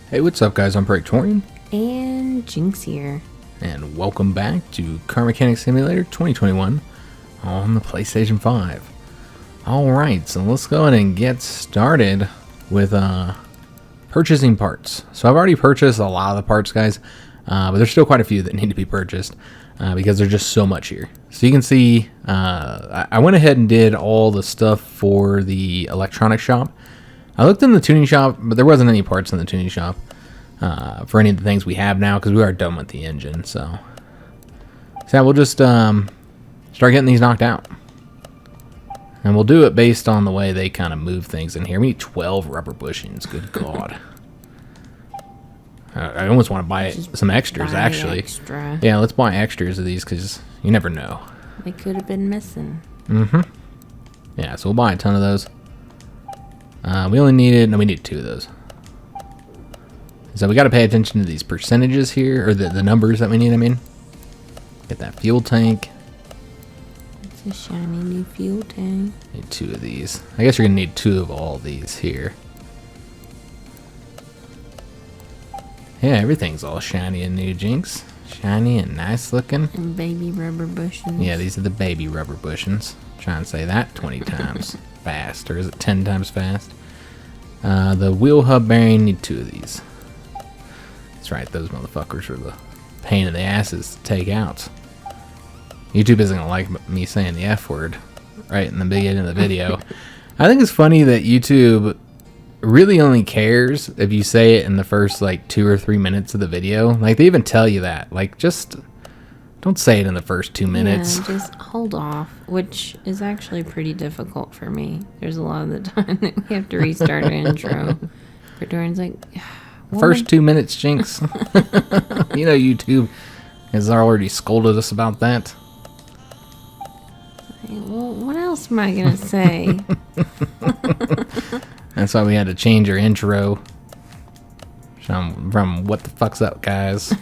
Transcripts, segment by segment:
Hey, what's up, guys? I'm Praetorian. And Jinx here. And welcome back to Car Mechanic Simulator 2021 on the PlayStation 5. Alright, so let's go ahead and get started with purchasing parts. So I've already purchased a lot of the parts, guys, but there's still quite a few that need to be purchased because there's just so much here. So you can see I went ahead and did all the stuff for the electronic shop. I looked in the tuning shop, but there wasn't any parts in the tuning shop for any of the things we have now because we are done with the engine. So yeah, we'll just start getting these knocked out. And we'll do it based on the way they kind of move things in here. We need 12 rubber bushings. Good God. I almost want to buy some extras, actually. Extra. Yeah, let's buy extras of these because you never know. They could have been missing. Yeah, so we'll buy a ton of those. We only needed... No, we need 2 of those. So we got to pay attention to these percentages here, or the numbers that we need, I mean. Get that fuel tank. It's a shiny new fuel tank. Need 2 of these. I guess you're going to need 2 of all these here. Yeah, everything's all shiny and new, Jinx. Shiny and nice looking. And baby rubber bushings. Yeah, these are the baby rubber bushings. Try and say that 20 times fast, or is it 10 times fast? The wheel hub bearing, need 2 of these. That's right, those motherfuckers are the pain in the asses to take out. YouTube isn't gonna like me saying the F word right in the beginning of the video. I think it's funny that YouTube really only cares if you say it in the first like 2 or 3 minutes of the video. Like they even tell you that. Like just don't say it in the first 2 minutes. Yeah, just hold off, which is actually pretty difficult for me. There's a lot of the time that we have to restart our intro. Darren's like, first 2 minutes, Jinx. You know YouTube has already scolded us about that. Well, what else am I gonna say? That's why we had to change our intro from what the fuck's up, guys.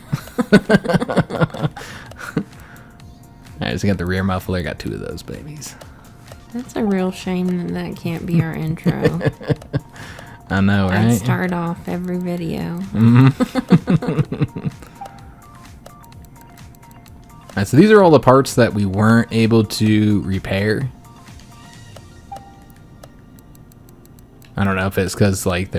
Alright, just got the rear muffler. Got 2 of those babies. That's a real shame that can't be our intro. I know, right? I'd start off every video. Alright, so these are all the parts that we weren't able to repair. I don't know if it's because like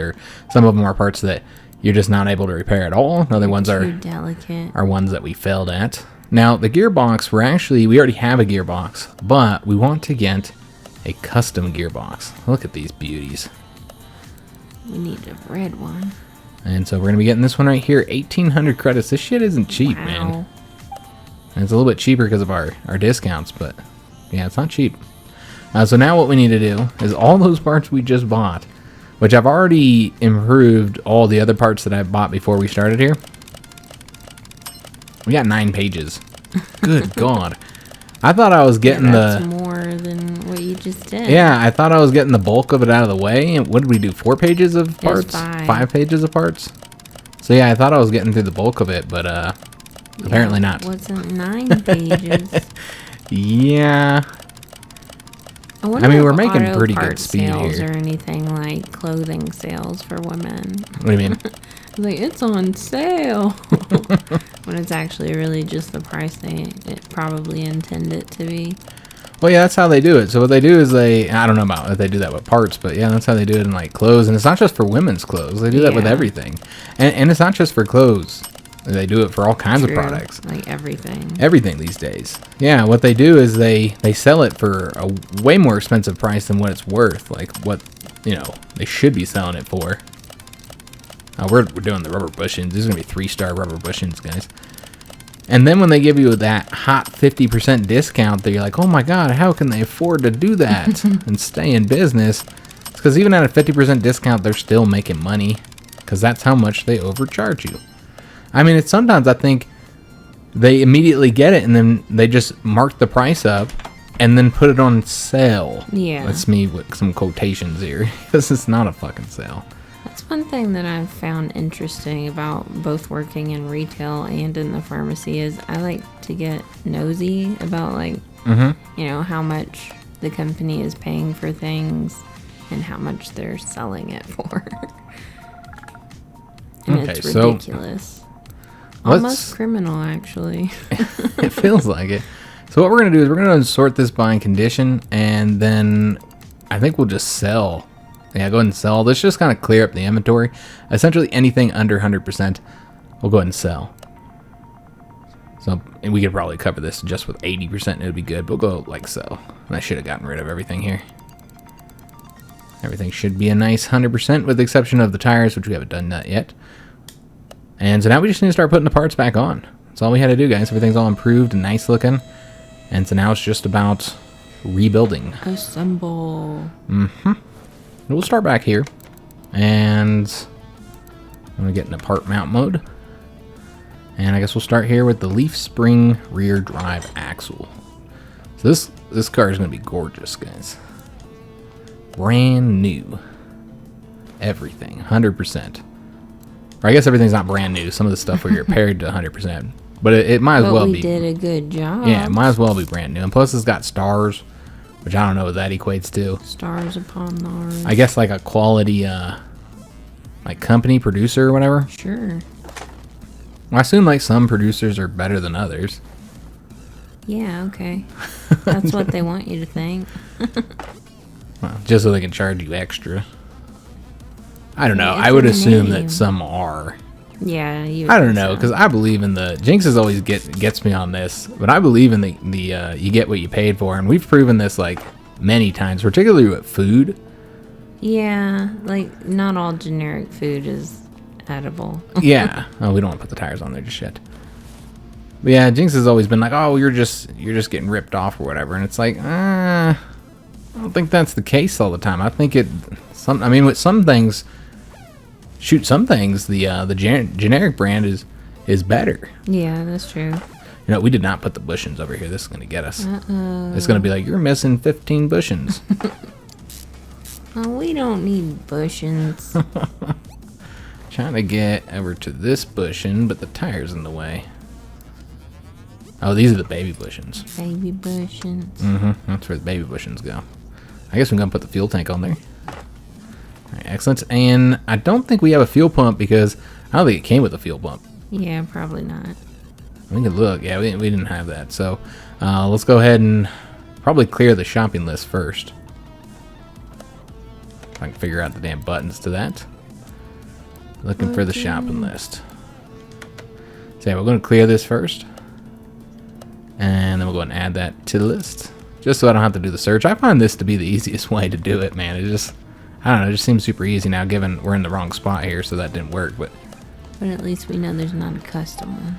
some of them are parts that you're just not able to repair at all. Other ones are delicate. Are ones that we failed at. Now the gearbox, we already have a gearbox, but we want to get a custom gearbox. Look at these beauties. We need a red one. And so we're gonna be getting this one right here, 1,800 credits. This shit isn't cheap, man. And it's a little bit cheaper because of our discounts, but yeah, it's not cheap. So now what we need to do is all those parts we just bought, which I've already improved all the other parts that I bought before we started here. We got 9 pages. Good God. I thought I was getting that's more than what you just did. Yeah, I thought I was getting the bulk of it out of the way. And what did we do, 4 pages of parts? 5 pages of parts? So yeah, I thought I was getting through the bulk of it, but apparently not. It wasn't 9 pages. Yeah. I mean, we're making pretty good speed sales here. Or anything like clothing sales for women. What do you mean? Like, it's on sale. When it's actually really just the price it probably intend it to be. Well, yeah, that's how they do it. So what they do is I don't know about if they do that with parts, but yeah, that's how they do it in like clothes. And it's not just for women's clothes. They do that with everything. And it's not just for clothes. They do it for all kinds of products. Like everything. Everything these days. Yeah, what they do is they sell it for a way more expensive price than what it's worth. Like what, they should be selling it for. We're doing the rubber bushings. These are going to be 3-star rubber bushings, guys. And then when they give you that hot 50% discount, you're like, oh my God, how can they afford to do that and stay in business? It's because even at a 50% discount, they're still making money because that's how much they overcharge you. I mean, sometimes I think they immediately get it and then they just mark the price up and then put it on sale. Yeah. That's me with some quotations here because it's not a fucking sale. That's one thing that I've found interesting about both working in retail and in the pharmacy is I like to get nosy about how much the company is paying for things and how much they're selling it for. And Okay, it's so ridiculous. let's- Almost criminal, actually. It feels like it. So what we're going to do is we're going to sort this by condition, and then I think we'll just sell. Yeah, go ahead and sell. Let's just kind of clear up the inventory. Essentially anything under 100%, we'll go ahead and sell. So and we could probably cover this just with 80%, and it would be good. But we'll go like so. And I should have gotten rid of everything here. Everything should be a nice 100% with the exception of the tires, which we haven't done that yet. And so now we just need to start putting the parts back on. That's all we had to do, guys. Everything's all improved and nice looking. And so now it's just about rebuilding. Assemble. We'll start back here. And I'm going to get in part mount mode. And I guess we'll start here with the leaf spring rear drive axle. So this car is going to be gorgeous, guys. Brand new. Everything. 100%. Or I guess everything's not brand new. Some of the stuff we repaired to 100%. But it might as well be. We did a good job. Yeah, it might as well be brand new. And plus it's got stars, which I don't know what that equates to. Stars upon stars. I guess like a quality, like company producer or whatever. Sure. I assume like some producers are better than others. Yeah, okay. That's what they want you to think. Well, just so they can charge you extra. I don't know. Yeah, I would it's a assume name. that some are. Yeah, you. I don't know, because I believe in the Jinxes always gets me on this, but I believe in the you get what you paid for, and we've proven this like many times, particularly with food. Yeah, like not all generic food is edible. Yeah. Oh, we don't want to put the tires on there just yet. But yeah, Jinx has always been like, oh, you're just getting ripped off or whatever, and it's like, I don't think that's the case all the time. I think I mean, with some things. Shoot, some things the generic brand is better. Yeah, that's true. You know, we did not put the bushings over here. This is gonna get us. Uh-oh. It's gonna be like you're missing 15 bushings. Oh, we don't need bushings. Trying to get over to this bushing, but the tire's in the way. Oh, these are the baby bushings. Baby bushings. That's where the baby bushings go. I guess we're gonna put the fuel tank on there. Alright, excellent. And I don't think we have a fuel pump because I don't think it came with a fuel pump. Yeah, probably not. We can look. Yeah, we didn't have that. So let's go ahead and probably clear the shopping list first. If I can figure out the damn buttons to that. Looking for the shopping list. So yeah, we're going to clear this first. And then we'll go and add that to the list. Just so I don't have to do the search. I find this to be the easiest way to do it, man. It just... I don't know, it just seems super easy now, given we're in the wrong spot here, so that didn't work, but... But at least we know there's not a custom one.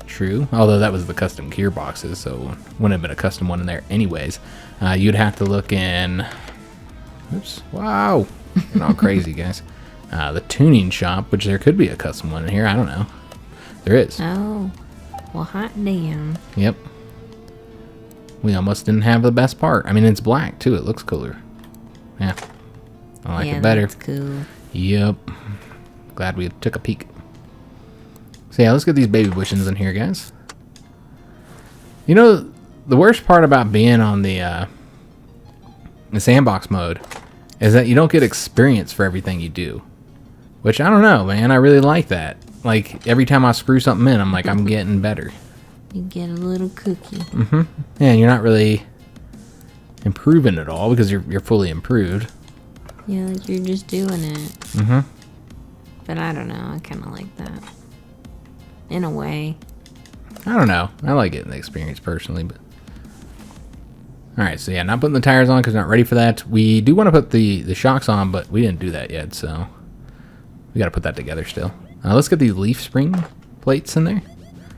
True, although that was the custom gearboxes, so wouldn't have been a custom one in there anyways. You'd have to look in... Oops, wow! We're all crazy, guys. The tuning shop, which there could be a custom one in here, I don't know. There is. Oh, well, hot damn. Yep. We almost didn't have the best part. I mean, it's black, too, it looks cooler. Yeah. I like it better. That's cool. Yep. Glad we took a peek. So yeah, let's get these baby bushings in here, guys. You know, the worst part about being on the sandbox mode is that you don't get experience for everything you do. Which, I don't know, man. I really like that. Like, every time I screw something in, I'm like, I'm getting better. You get a little cookie. Yeah, and you're not really improving at all because you're fully improved. Yeah, like you're just doing it. But I don't know. I kind of like that. In a way. I don't know. I like getting the experience personally, but... Alright, so yeah, not putting the tires on because we're not ready for that. We do want to put the shocks on, but we didn't do that yet, so... We got to put that together still. Let's get these leaf spring plates in there.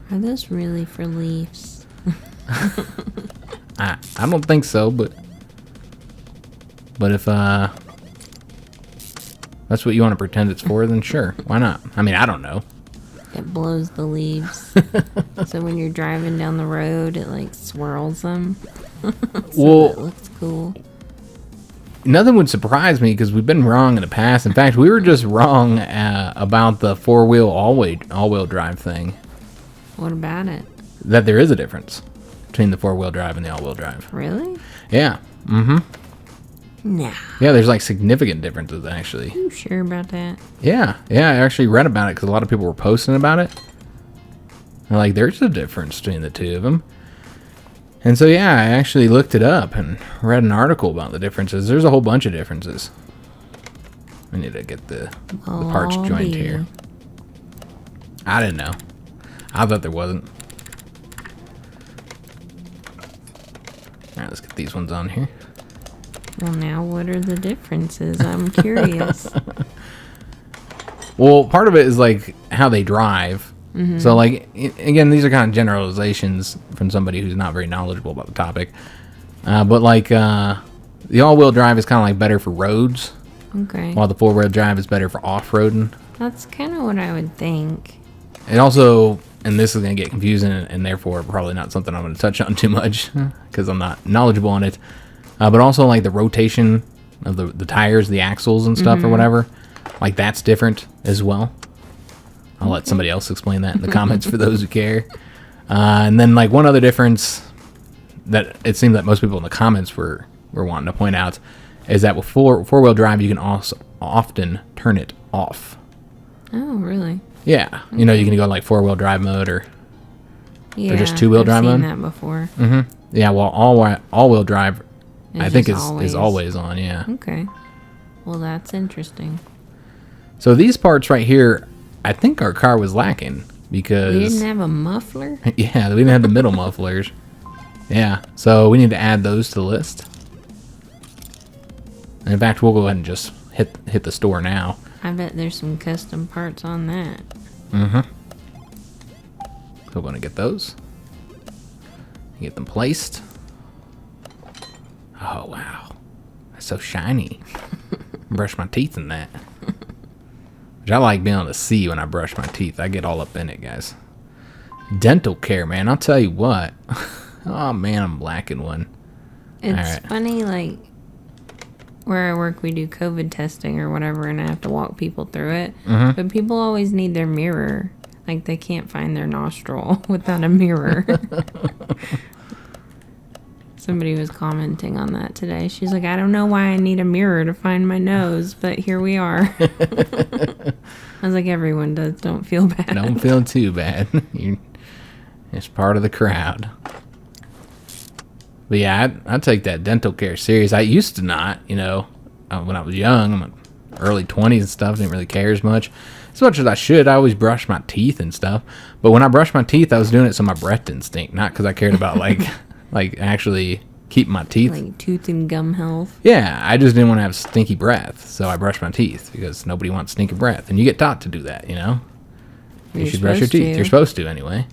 Are those really for leaves? I don't think so, but if that's what you want to pretend it's for, then sure, why not? I mean, I don't know. It blows the leaves. So when you're driving down the road, it like swirls them. So it looks cool. Nothing would surprise me because we've been wrong in the past. In fact, we were just wrong about the four-wheel all-wheel drive thing. What about it? That there is a difference between the four-wheel drive and the all-wheel drive. Really? Yeah. Nah. Yeah, there's like significant differences actually. You sure about that? Yeah, I actually read about it because a lot of people were posting about it. And like, there's a difference between the two of them. And so yeah, I actually looked it up and read an article about the differences. There's a whole bunch of differences. I need to get the parts joined here. I didn't know. I thought there wasn't. Alright, let's get these ones on here. Well, now what are the differences? I'm curious. Well, part of it is like how they drive. Mm-hmm. So like, again, these are kind of generalizations from somebody who's not very knowledgeable about the topic. But like, the all-wheel drive is kind of like better for roads. Okay. While the four-wheel drive is better for off-roading. That's kind of what I would think. And also, and this is going to get confusing and therefore probably not something I'm going to touch on too much because I'm not knowledgeable on it. But also like the rotation of the tires, the axles and stuff or whatever. Like that's different as well. I'll let somebody else explain that in the comments for those who care. And then like one other difference that it seemed that most people in the comments were wanting to point out is that with four-wheel drive, you can also often turn it off. Oh, really? Yeah. Okay. You know, you can go like four-wheel drive mode or just two-wheel drive mode. I've seen that before. Mm-hmm. Yeah, well, all-wheel drive, I think is always on, yeah. Okay. Well, that's interesting. So these parts right here, I think our car was lacking because... We didn't have a muffler? Yeah, we didn't have the middle mufflers. Yeah, so we need to add those to the list. And in fact, we'll go ahead and just hit the store now. I bet there's some custom parts on that. Mm-hmm. So we're going to get those. Get them placed. Oh, wow. That's so shiny. Brush my teeth in that. Which I like being able to see when I brush my teeth. I get all up in it, guys. Dental care, man. I'll tell you what. Oh, man, I'm lacking one. It's funny, like, where I work, we do COVID testing or whatever, and I have to walk people through it. Mm-hmm. But people always need their mirror. Like, they can't find their nostril without a mirror. Somebody was commenting on that today. She's like, I don't know why I need a mirror to find my nose, but here we are. I was like, everyone does. Don't feel bad. Don't feel too bad. It's part of the crowd. But yeah, I take that dental care serious. I used to not, you know, when I was young, I'm in early 20s and stuff, didn't really care as much as I should. I always brushed my teeth and stuff. But when I brushed my teeth, I was doing it so my breath didn't stink, not because I cared about like actually keeping my teeth. Like tooth and gum health. Yeah, I just didn't want to have stinky breath, so I brushed my teeth because nobody wants stinky breath. And you get taught to do that, you know? You should brush your teeth. You're supposed to anyway.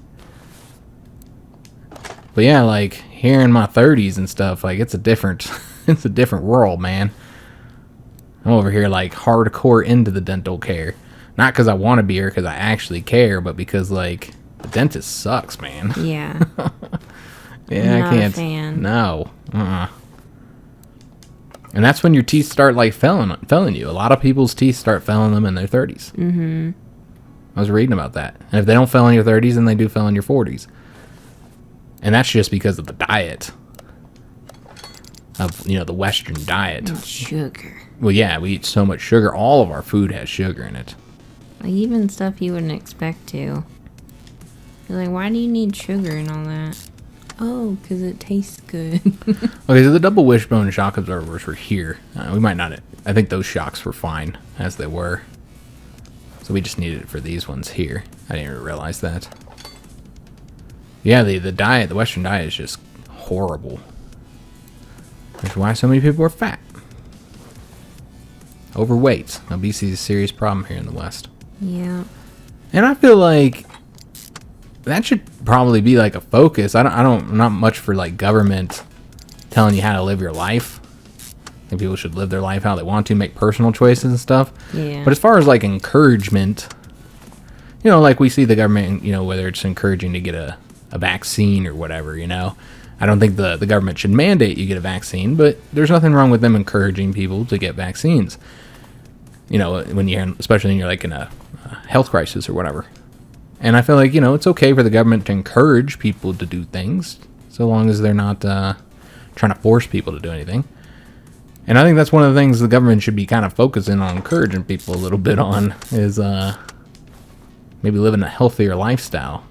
But yeah, like here in my 30s and stuff, like it's a different world, man. I'm over here like hardcore into the dental care. Not because I want to be here, because I actually care, but because like the dentist sucks, man. Yeah. Yeah, not I can't. A fan. No. And that's when your teeth start like failing you. A lot of people's teeth start failing them in their 30s. Mm-hmm. I was reading about that. And if they don't fail in your 30s, then they do fail in your 40s. And that's just because of the diet. Of, you know, the Western diet. And sugar. Well, yeah, we eat so much sugar. All of our food has sugar in it. Like even stuff you wouldn't expect to. You're like, why do you need sugar and all that? Oh, because it tastes good. Okay, so the double wishbone shock absorbers were here. We might not... I think those shocks were fine as they were. So we just needed it for these ones here. I didn't even realize that. Yeah, the diet, the Western diet is just horrible. That's why so many people are fat. Overweight. Obesity is a serious problem here in the West. Yeah. And I feel like that should probably be like a focus. I'm not much for like government telling you how to live your life. I think people should live their life how they want to, make personal choices and stuff. Yeah. But as far as like encouragement, you know, like we see the government, you know, whether it's encouraging to get a vaccine or whatever, you know, I don't think the government should mandate you get a vaccine, but there's nothing wrong with them encouraging people to get vaccines. You know, especially when you're like in a health crisis or whatever. And I feel like, you know, it's okay for the government to encourage people to do things so long as they're not trying to force people to do anything. And I think that's one of the things the government should be kind of focusing on, encouraging people a little bit on, is maybe living a healthier lifestyle.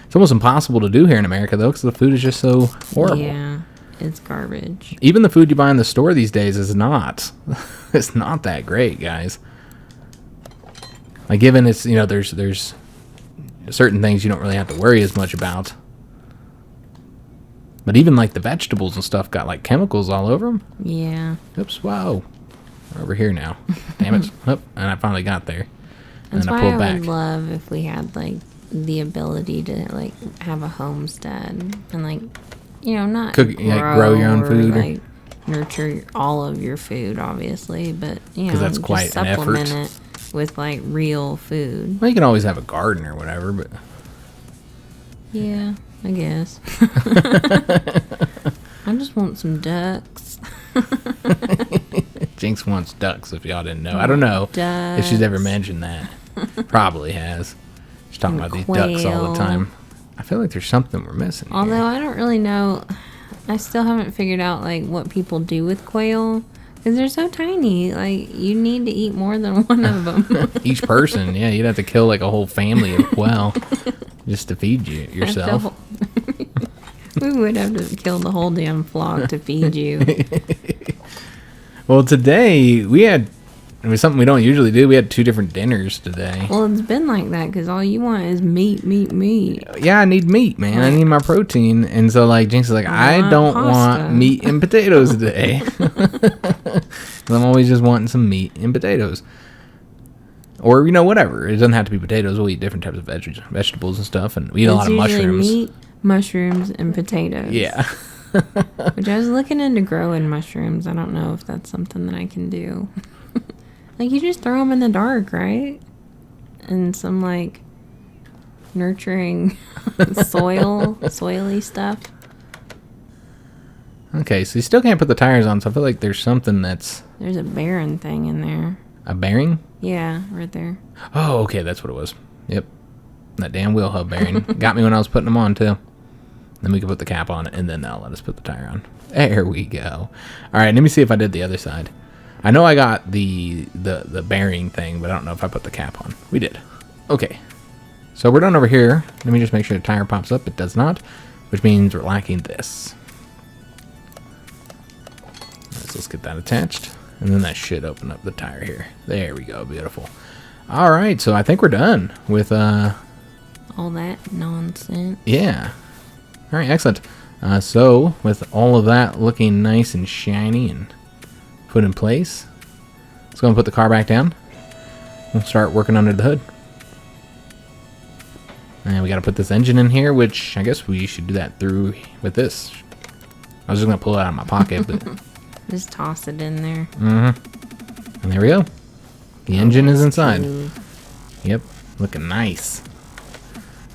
It's almost impossible to do here in America, though, because the food is just so horrible. Yeah, it's garbage. Even the food you buy in the store these days is not. It's not that great, guys. Like, given it's, you know, there's certain things you don't really have to worry as much about. But even, like, the vegetables and stuff got, like, chemicals all over them. Yeah. Oops, whoa. We're over here now. Damn it. Oh, and I finally got there. That's and then I why pulled I back. would love if we had, like, the ability to, like, have a homestead and, like, you know, not Cook, grow your own food. Or, like, nurture all of your food, obviously, but, you know, Because that's just quite an supplement effort. it with, like, real food. Well, you can always have a garden or whatever, but... Yeah, I guess. I just want some ducks. Jinx wants ducks, if y'all didn't know. I don't know if she's ever mentioned that. Probably has. She's talking about these ducks all the time. I feel like there's something we're missing here. Although I don't really know. I still haven't figured out, like, what people do with quail. Because they're so tiny. Like, you need to eat more than one of them. Each person, yeah, you'd have to kill, like, a whole family of quail just to feed you yourself. We would have to kill the whole damn flock to feed you. Well, today, it was something we don't usually do. We had 2 different dinners today. Well, it's been like that because all you want is meat. Yeah, I need meat, man. I need my protein. And so, like, Jinx is like, I don't want meat and potatoes today. I'm always just wanting some meat and potatoes. Or, you know, whatever. It doesn't have to be potatoes. We'll eat different types of vegetables and stuff. And we eat a lot of mushrooms. Meat, mushrooms, and potatoes. Yeah. Which I was looking into growing mushrooms. I don't know if that's something that I can do. Like, you just throw them in the dark, right? And some, like, nurturing soily stuff. Okay, so you still can't put the tires on, so I feel like there's something that's... There's a bearing thing in there. A bearing? Yeah, right there. Oh, okay, that's what it was. Yep. That damn wheel hub bearing. Got me when I was putting them on, too. Then we can put the cap on it, and then they'll let us put the tire on. There we go. All right, let me see if I did the other side. I know I got the bearing thing, but I don't know if I put the cap on. We did. Okay. So we're done over here. Let me just make sure the tire pops up. It does not, which means we're lacking this. So let's get that attached. And then that should open up the tire here. There we go. Beautiful. All right, so I think we're done with... all that nonsense. Yeah. All right, excellent. So with all of that looking nice and shiny and put in place, let's go and put the car back down. We'll start working under the hood. And we got to put this engine in here, which I guess we should do that through with this. I was just going to pull it out of my pocket, but... Just toss it in there. Mm-hmm. And there we go. The engine is inside. Smooth. Yep, looking nice.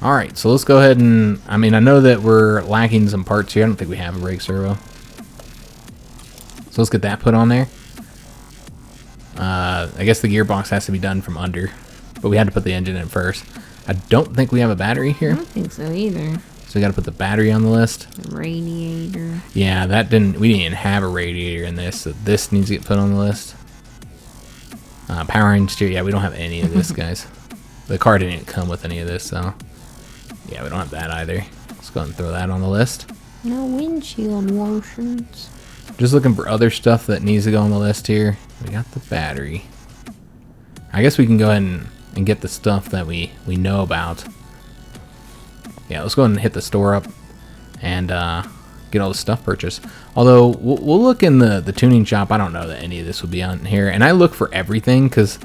All right, so let's go ahead and... I mean, I know that we're lacking some parts here. I don't think we have a brake servo. So let's get that put on there. I guess the gearbox has to be done from under, but we had to put the engine in first. I don't think we have a battery I here, don't think so either. so we got to put the battery on the list. Radiator. Yeah, we didn't even have a radiator in this, so this needs to get put on the list. Powering steer, yeah, we don't have any of this, guys. The car didn't come with any of this, so yeah, we don't have that either. Let's go ahead and throw that on the list. No windshield washers. Just looking for other stuff that needs to go on the list here. We got the battery. I guess we can go ahead and get the stuff that we know about. Yeah, let's go ahead and hit the store up and get all the stuff purchased. Although, we'll look in the tuning shop. I don't know that any of this will be on here. And I look for everything because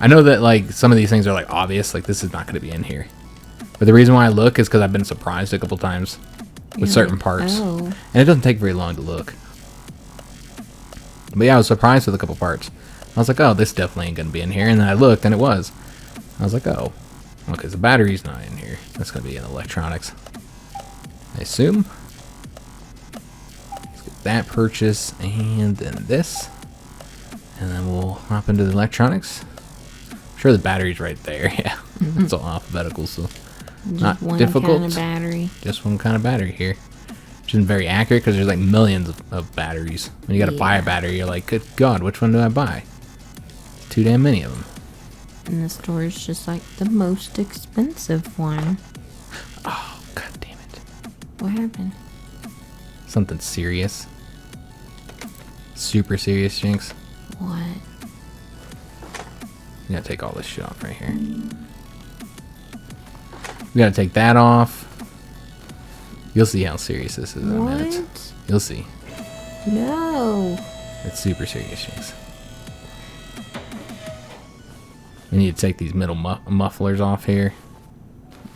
I know that, like, some of these things are, like, obvious. Like, this is not going to be in here. But the reason why I look is because I've been surprised a couple times with certain parts. Oh. And it doesn't take very long to look. But yeah, I was surprised with a couple parts. I was like, oh, this definitely ain't going to be in here. And then I looked, and it was. I was like, oh. Okay, the battery's not in here. That's going to be in electronics, I assume. Let's get that purchase, and then this. And then we'll hop into the electronics. I'm sure the battery's right there. Yeah, it's all alphabetical, so Just not one difficult. kind of battery. Just one kind of battery here. which isn't very accurate because there's like millions of batteries. When you got to buy a battery, you're like, good God, which one do I buy? Too damn many of them. And the store is just like the most expensive one. Oh, God damn it. What happened? Something serious. Super serious, Jinx. What? You gotta take all this shit off right here. We gotta take that off. You'll see how serious this is in a minute. You'll see. No. It's super serious, Jinx. We need to take these middle mufflers off here.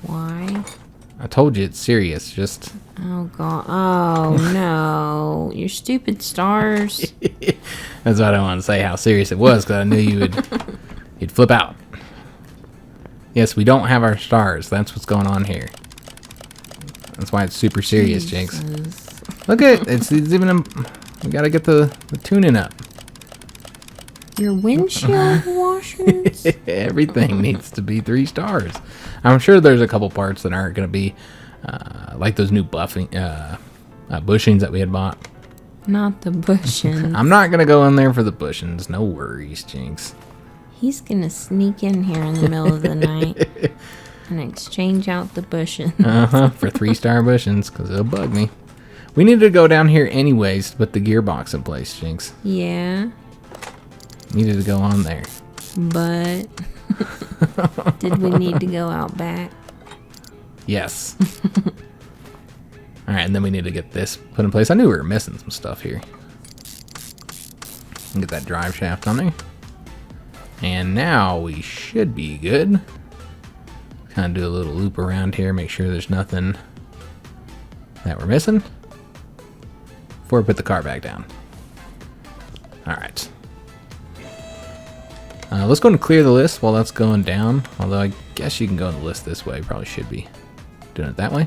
Why? I told you it's serious. Just. Oh God! Oh no! Your stupid stars. That's why I don't want to say how serious it was, because I knew you'd flip out. Yes, we don't have our stars. That's what's going on here. That's why it's super serious, Jesus. Jinx. Look at it's even. We gotta get the tuning up. Your windshield washers. Everything needs to be 3 stars. I'm sure there's a couple parts that aren't gonna be like those new bushings that we had bought. Not the bushings. I'm not gonna go in there for the bushings. No worries, Jinx. He's gonna sneak in here in the middle of the night and exchange out the bushings. For 3-star bushings, because it'll bug me. We need to go down here anyways to put the gearbox in place, Jinx. Yeah. Needed to go on there. But did we need to go out back? Yes. Alright, and then we need to get this put in place. I knew we were missing some stuff here. Get that drive shaft on there. And now we should be good. Kind of do a little loop around here, make sure there's nothing that we're missing before we put the car back down. Alright. Let's go and clear the list while that's going down. Although I guess you can go in the list this way. Probably should be doing it that way.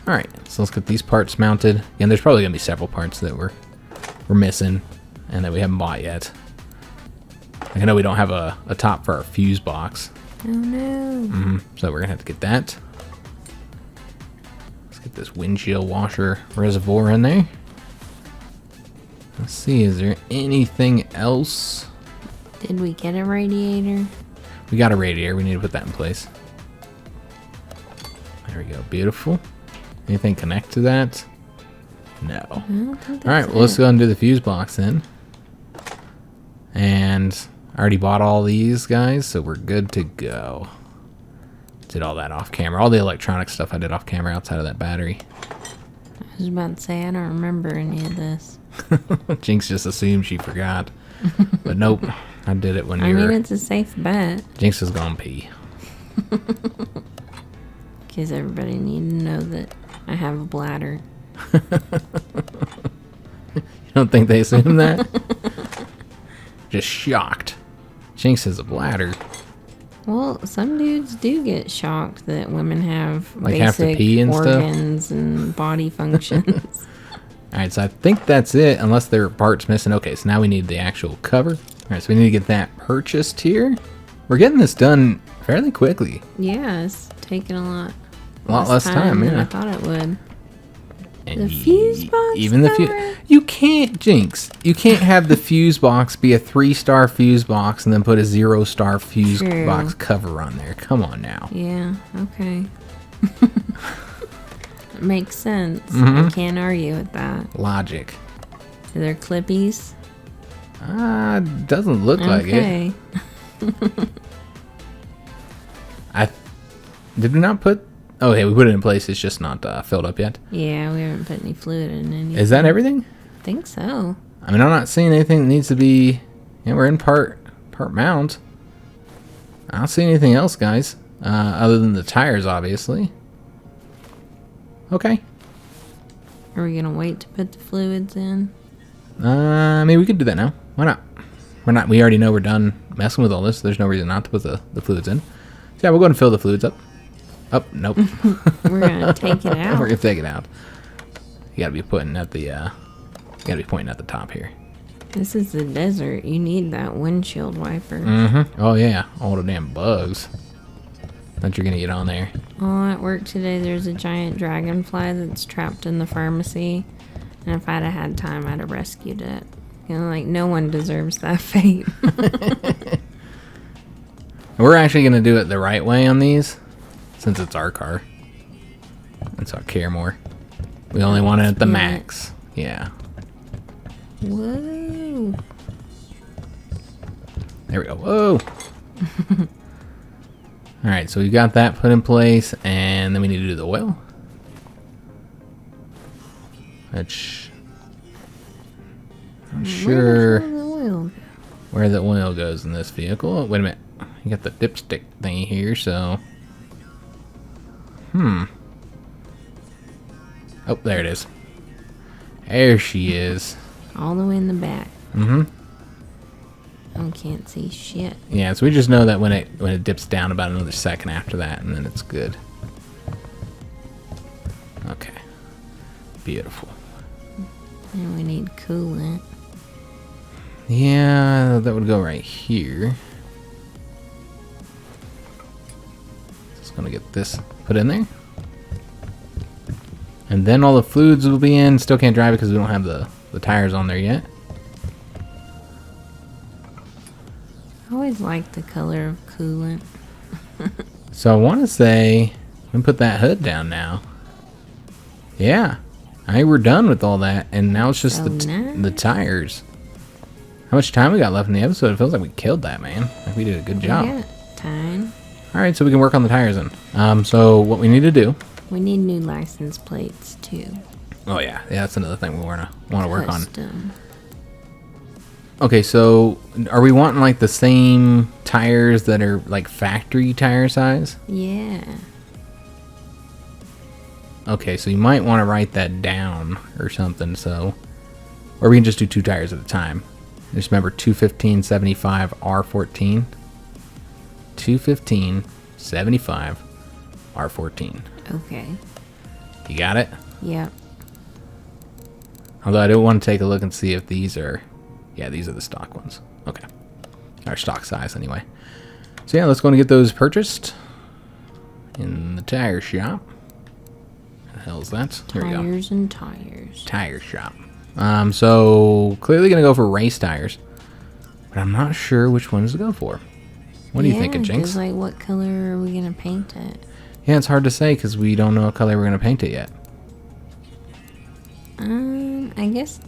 Alright, so let's get these parts mounted. And there's probably going to be several parts that we're missing and that we haven't bought yet. Like I know we don't have a top for our fuse box. Oh no. So we're going to have to get that. Let's get this windshield washer reservoir in there. Let's see, is there anything else? Did we get a radiator? We got a radiator. We need to put that in place. There we go. Beautiful. Anything connect to that? No. I don't think that's Alright, well, let's go and do the fuse box then. And I already bought all these guys, so we're good to go. Did all that off camera. All the electronic stuff I did off camera outside of that battery. I was about to say, I don't remember any of this. Jinx just assumed she forgot. But nope, I did it when I mean, it's a safe bet. Jinx is gonna pee. Because everybody need to know that I have a bladder. You don't think they assume that? Just shocked. Jinx has a bladder. Well, some dudes do get shocked that women have Like have to basic pee and stuff? organs and body functions. Alright, so I think that's it, unless there are parts missing. Okay, so now we need the actual cover. Alright, so we need to get that purchased here. We're getting this done fairly quickly. Yeah, it's taking a lot less time, than yeah. I thought it would. And The fuse box even the cover? You can't, Jinx. You can't have the fuse box be a 3-star fuse box and then put a 0-star fuse True. box cover on there. Come on now. Yeah, okay. It makes sense. I can't argue with that. Logic. Are there clippies? Doesn't look like it. Okay. Did we not put... Oh, hey, we put it in place. It's just not filled up yet. Yeah, we haven't put any fluid in anything. Is that everything? I think so. I mean, I'm not seeing anything that needs to be... Yeah, we're in part mount. I don't see anything else, guys. Other than the tires, obviously. Okay. Are we gonna wait to put the fluids in? I mean, we could do that now. Why not? We're not. We already know we're done messing with all this. There's no reason not to put the fluids in. So yeah, we'll go and fill the fluids up. Oh, nope. We're gonna take it out. We're gonna take it out. You gotta be putting at the. You gotta be pointing at the top here. This is the desert. You need that windshield wiper. Oh yeah, all the damn bugs that you're gonna get on there. Oh, at work today, there's a giant dragonfly that's trapped in the pharmacy. And if I'd have had time, I'd have rescued it. You know, like, no one deserves that fate. We're actually going to do it the right way on these, since it's our car. And so I care more. We only want it at the max. Yeah. Whoa. There we go. Whoa. Alright, so we got that put in place, and then we need to do the oil. Which... I'm sure where the oil goes in this vehicle. Oh, wait a minute. You got the dipstick thingy here, so... Oh, there it is. There she is. All the way in the back. Mm-hmm. Oh, can't see shit. Yeah, so we just know that when it dips down about another second after that, and then it's good. Okay. Beautiful. And we need coolant. Yeah, that would go right here. Just gonna get this put in there. And then all the fluids will be in. Still can't drive it because we don't have the tires on there yet. I always like the color of coolant. So I want to say, we can put that hood down now. Yeah. I think we're done with all that. And now it's just the tires. How much time we got left in the episode? It feels like we killed that, man. Like we did a good job. Yeah, time. Alright, so we can work on the tires then. So what we need to do... We need new license plates, too. Oh, yeah. Yeah, that's another thing we want to work on. Custom. Okay, so are we wanting like the same tires that are like factory tire size? Yeah. Okay, so you might want to write that down or something, so... Or we can just do 2 tires at a time. Just remember 215 75 R14. 215 75 R14. Okay. You got it? Yep. Although I do want to take a look and see if these are... Yeah, these are the stock ones. Okay. Our stock size, anyway. So yeah, let's go and get those purchased in the tire shop. What the hell is that? Here we go. Tires and tires. Tire shop. So clearly gonna go for race tires, but I'm not sure which ones to go for. What do you think, Jinx? Like, what color are we gonna paint it? Yeah, it's hard to say because we don't know what color we're gonna paint it yet. I guess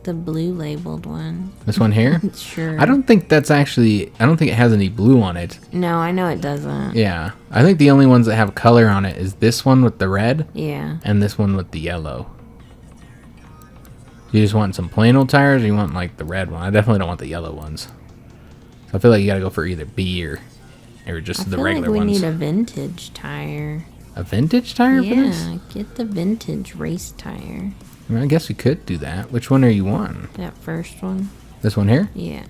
the blue labeled one. This one here? Sure. I don't think that's actually... I don't think it has any blue on it. No, I know it doesn't. Yeah. I think the only ones that have color on it is this one with the red. Yeah. And this one with the yellow. You just want some plain old tires or you want like the red one? I definitely don't want the yellow ones. So I feel like you gotta go for either B or just the regular ones. We need a vintage tire. A vintage tire for this? Yeah, get the vintage race tire. I mean, I guess we could do that. Which one are you wanting? That first one. This one here? Yeah.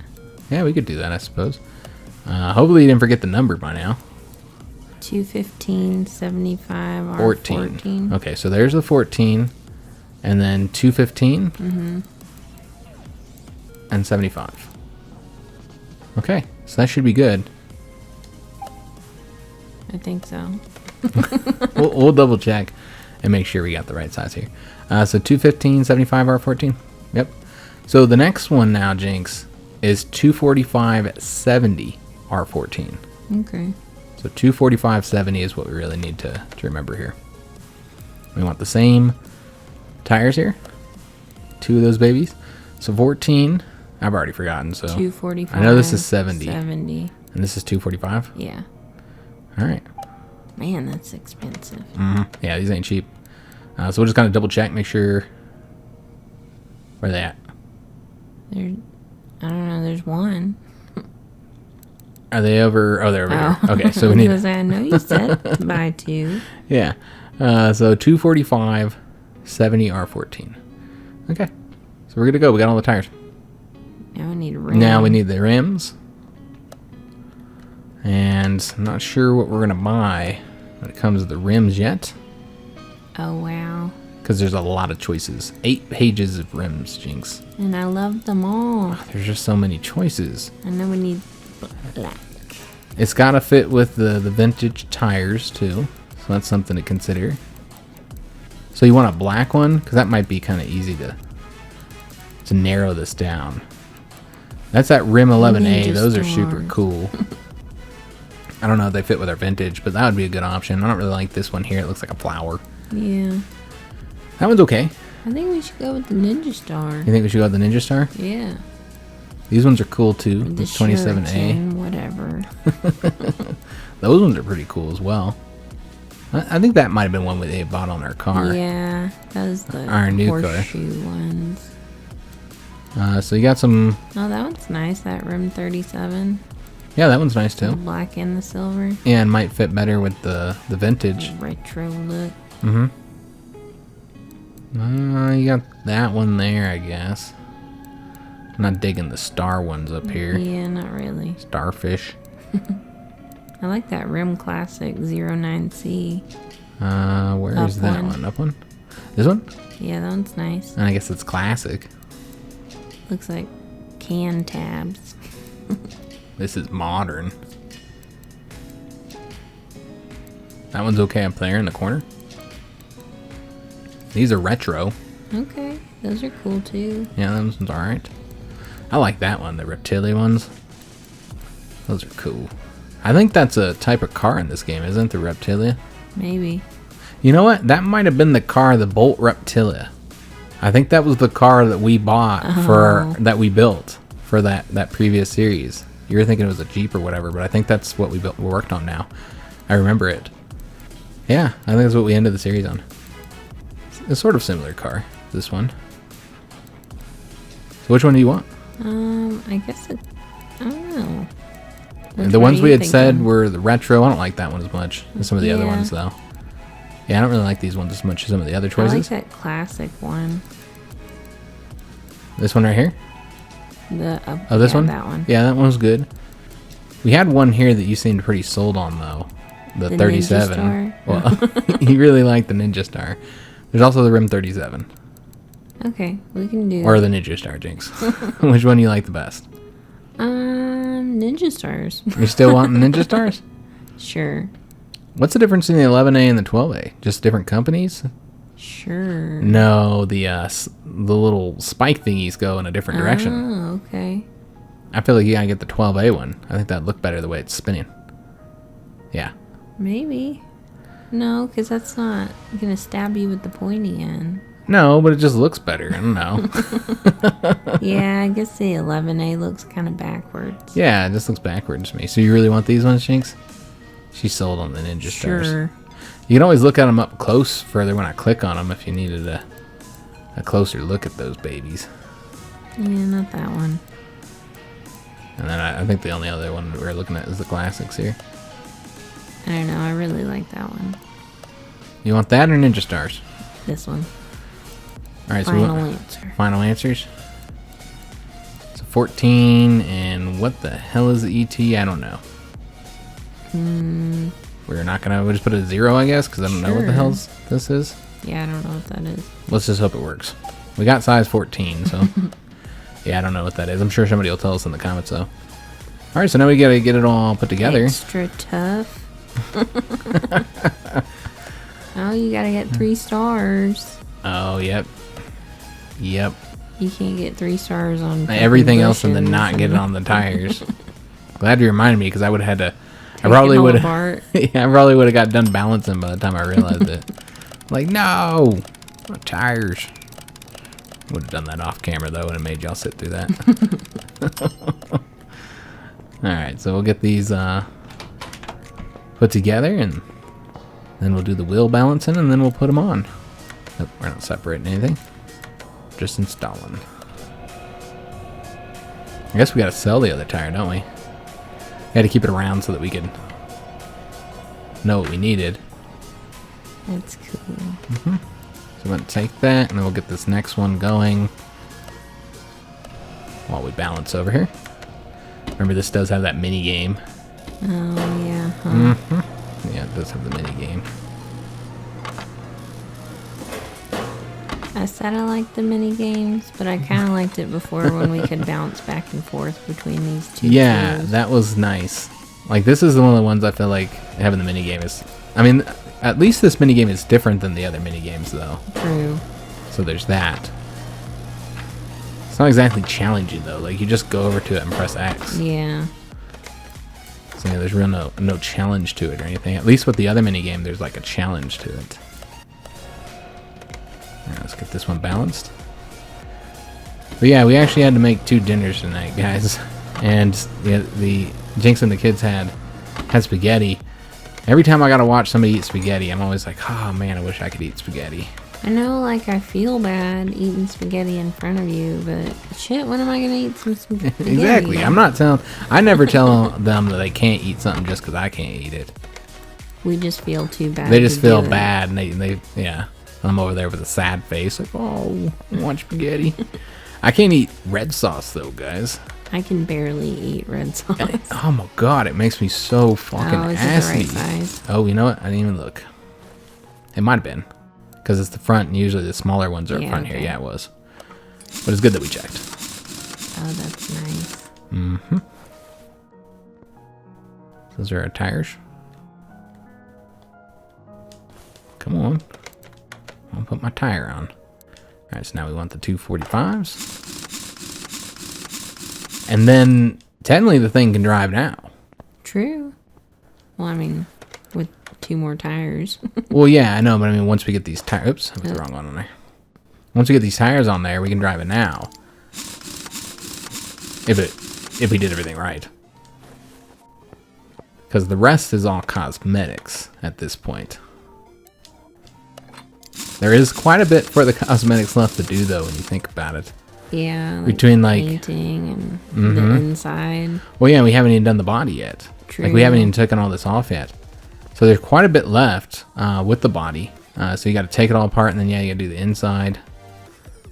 Yeah, we could do that, I suppose. Hopefully you didn't forget the number by now. 215 75 or 14. Okay, so there's the 14. And then 215. And 75. Okay, so that should be good. I think so. we'll double check and make sure we got the right size here. So 215 75 R14. Yep. So the next one now, Jinx, is 245 70 R14. Okay. So 245 70 is what we really need to remember here. We want the same tires here. 2 of those babies. So 14. I've already forgotten. So 245. I know this is 70. 70. And this is 245? Yeah. All right. Man, that's expensive. Yeah, these ain't cheap. So we'll just kind of double check, make sure. Where they at? I don't know. There's one. Are they over? Oh, they're over here. Okay, so we need. I know you said buy 2. Yeah. So 245 70 R14. Okay. So we're good to go. We got all the tires. Now we need rims. Now we need the rims. And I'm not sure what we're going to buy when it comes to the rims yet. Oh, wow. Because there's a lot of choices. 8 pages of rims, Jinx. And I love them all. There's just so many choices. And then we need black. It's got to fit with the vintage tires, too. So so that's something to consider. So you want a black one? Because that might be kind of easy to narrow this down. That's that Rim 11A. Those are super cool. I don't know if they fit with our vintage, but that would be a good option. I don't really like this one here. It looks like a flower. Yeah. That one's okay. I think we should go with the Ninja Star. You think we should go with the Ninja Star? Yeah. These ones are cool too. The 27A. Shuriken, whatever. Those ones are pretty cool as well. I think that might have been one they bought on our car. Yeah, that was the our new horseshoe ones. So you got some... Oh, that one's nice, that Rim 37. Yeah, that one's nice too. The black and the silver. Yeah, and might fit better with the vintage. Retro look. Mm-hmm. You got that one there, I guess. I'm not digging the star ones up here. Yeah, not really. Starfish. I like that Rim Classic 09C. Where is that one? Up one? This one? Yeah, that one's nice. And I guess it's classic. Looks like can tabs. This is modern. That one's okay up there in the corner. These are retro. Okay, those are cool too. Yeah, those ones are alright. I like that one, the Reptilia ones. Those are cool. I think that's a type of car in this game, isn't it? The Reptilia? Maybe. You know what? That might have been the car, the Bolt Reptilia. I think that was the car that we bought that we built for that previous series. You were thinking it was a Jeep or whatever, but I think that's what we worked on now. I remember it. Yeah, I think that's what we ended the series on. It's a sort of similar car, this one. So which one do you want? I guess I don't know. The ones we had said were the retro. I don't like that one as much as some of the other ones, though. Yeah, I don't really like these ones as much as some of the other choices. I like that classic one. This one right here? This one? That one. Yeah, that one's good. We had one here that you seemed pretty sold on, though. The 37. Ninja Star? Well, you really like the Ninja Star. There's also the Rim 37. Okay, we can do. Or the Ninja Star, Jinx. Which one do you like the best? Ninja Stars. You still want Ninja Stars? Sure. What's the difference in the 11A and the 12A? Just different companies? Sure. No, the little spike thingies go in a different direction. Oh, okay. I feel like you gotta get the 12A one. I think that'd look better the way it's spinning. Yeah. Maybe. No, because that's not gonna stab you with the pointy end. No, but it just looks better. I don't know. Yeah, I guess the 11A looks kind of backwards. Yeah, it just looks backwards to me. So you really want these ones, Jinx? She's sold on the Ninja Stars. Sure. You can always look at them up close further when I click on them if you needed a closer look at those babies. Yeah, not that one. And then I think the only other one we're looking at is the classics here. I don't know. I really like that one. You want that or Ninja Stars? This one. All right, Final answer. Final answers. So 14, and what the hell is the ET? I don't know. We're not gonna. We'll just put a 0, I guess, because I don't know what the hell this is. Yeah, I don't know what that is. Let's just hope it works. We got size 14, so yeah, I don't know what that is. I'm sure somebody will tell us in the comments though. All right, so now we gotta get it all put together. Extra tough. Oh, you gotta get 3 stars. Oh, yep. Yep. You can't get 3 stars on everything else and then not get it on the tires. Glad you reminded me, because I would have had to. I probably would have. Yeah, I probably would have got done balancing by the time I realized it. Like, no, my tires. Would have done that off camera though, and it made y'all sit through that. All right, so we'll get these put together, and then we'll do the wheel balancing, and then we'll put them on. Nope, we're not separating anything. Just installing. I guess we gotta sell the other tire, don't we? We had to keep it around so that we could know what we needed. That's cool. So we're going to take that, and then we'll get this next one going while we balance over here. Remember, this does have that mini game. Oh, yeah. Huh? Yeah, it does have the mini game. I said I liked the mini games, but I kind of liked it before when we could bounce back and forth between these two. Yeah, tools. that was nice. Like, this is one of the ones I feel like having the mini game is. I mean, At least this minigame is different than the other minigames, though. True. So there's that. It's not exactly challenging, though. Like, you just go over to it and press X. Yeah. So yeah, there's real no challenge to it or anything. At least with the other minigame, there's like a challenge to it. All right, let's get this one balanced. But yeah, we actually had to make 2 dinners tonight, guys. And the Jinx and the kids had spaghetti. Every time I gotta watch somebody eat spaghetti, I'm always like, oh man, I wish I could eat spaghetti. I know, like, I feel bad eating spaghetti in front of you, but shit, when am I gonna eat some spaghetti? Exactly. I never tell them that they can't eat something just because I can't eat it. We just feel too bad. They just feel bad, and they yeah. I'm over there with a sad face, like, oh, I want spaghetti. I can't eat red sauce though, guys. I can barely eat red sauce. Oh my god, it makes me so fucking assy. Is it the right size? Oh, you know what? I didn't even look. It might have been. Because it's the front, and usually the smaller ones are up front here. Yeah, it was. But it's good that we checked. Oh, that's nice. Mm-hmm. Those are our tires. Come on. I'll put my tire on. Alright, so now we want the 245s. And then, technically, the thing can drive now. True. Well, I mean, with 2 more tires. Well, yeah, I know, but I mean, once we get these tires... Oops, I put the wrong one on there. Once we get these tires on there, we can drive it now. If we did everything right. Because the rest is all cosmetics at this point. There is quite a bit for the cosmetics left to do, though, when you think about it. Yeah, like between like painting and the inside. Well, yeah, we haven't even done the body yet. True. Like we haven't even taken all this off yet. So there's quite a bit left with the body. So you got to take it all apart, and then yeah, you got to do the inside,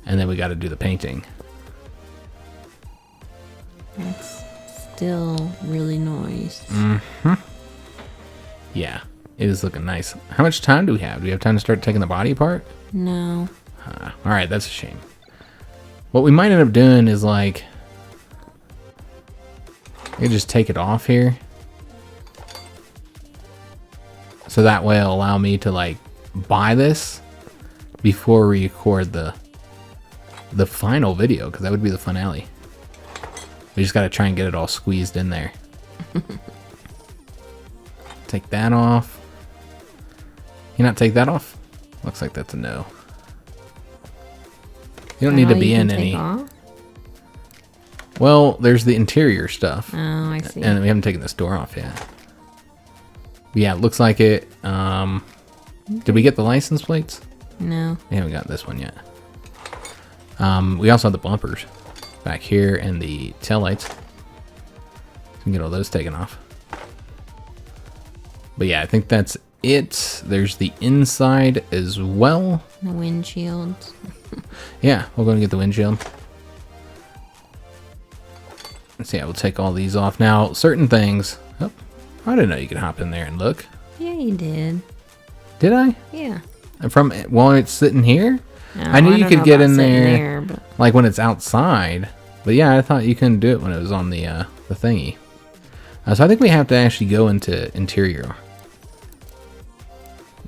and then we got to do the painting. That's still really nice. Mm-hmm. Yeah, it is looking nice. How much time do we have? Do we have time to start taking the body apart? No. All right, that's a shame. What we might end up doing is like, you just take it off here. So that way it'll allow me to like buy this before we record the final video, because that would be the finale. We just got to try and get it all squeezed in there. Take that off. You not take that off? Looks like that's a no. You don't need to be in any. Well, there's the interior stuff. Oh, I see. And we haven't taken this door off yet. But yeah, it looks like it. Did we get the license plates? No. We haven't got this one yet. We also have the bumpers back here and the taillights. So we can get all those taken off. But yeah, I think that's it. There's the inside as well. The windshield. Yeah, we'll go and get the windshield. Let's see, yeah, we'll take all these off. Now, certain things... Oh, I didn't know you could hop in there and look. Yeah, you did. Did I? Yeah. From while it's sitting here? No, I knew you could get in there, but... like when it's outside. But yeah, I thought you couldn't do it when it was on the thingy. So I think we have to actually go into interior.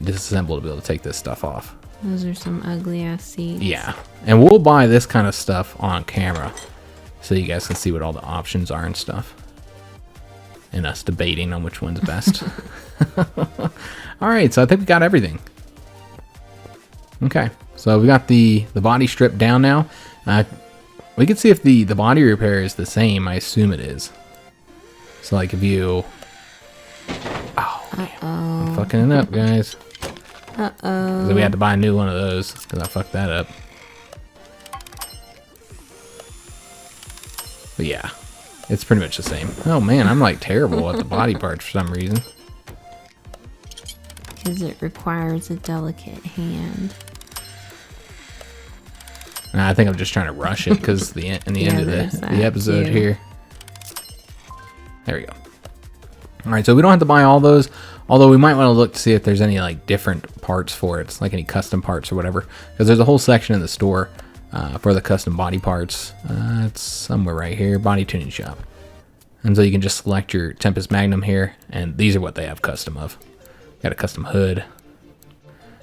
Disassemble to be able to take this stuff off. Those are some ugly ass seats. Yeah, and we'll buy this kind of stuff on camera so you guys can see what all the options are and stuff, and us debating on which one's best. All right, so I think we got everything. Okay, so we got the body stripped down now. We can see if the body repair is the same. I assume it is. So like if you... Oh, I'm fucking it up, guys. Uh-oh. So we had to buy a new one of those because I fucked that up. But yeah, it's pretty much the same. Oh man, I'm like terrible at the body parts for some reason. Because it requires a delicate hand. Nah, I think I'm just trying to rush it because in the end of the episode too. here. There we go. All right, so we don't have to buy all those. Although we might want to look to see if there's any like different parts for it, like any custom parts or whatever. Because there's a whole section in the store for the custom body parts. It's somewhere right here, body tuning shop. And so you can just select your Tempest Magnum here, and these are what they have custom of. Got a custom hood,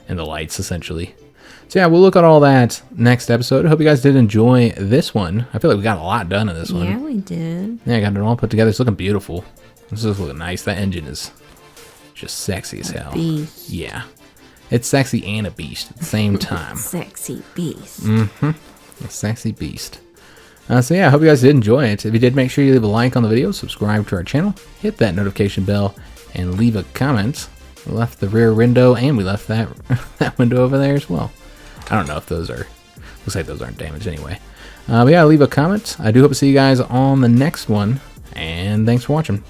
and the lights, essentially. So yeah, we'll look at all that next episode. I hope you guys did enjoy this one. I feel like we got a lot done in this one. Yeah, we did. Yeah, I got it all put together. It's looking beautiful. This is looking nice. That engine is just sexy as hell. Beast. Yeah. It's sexy and a beast at the same time. Sexy beast. A sexy beast. So yeah, I hope you guys did enjoy it. If you did, make sure you leave a like on the video, subscribe to our channel, hit that notification bell, and leave a comment. We left the rear window, and we left that that window over there as well. I don't know if those are... Looks like those aren't damaged anyway. But yeah, leave a comment. I do hope to see you guys on the next one, and thanks for watching.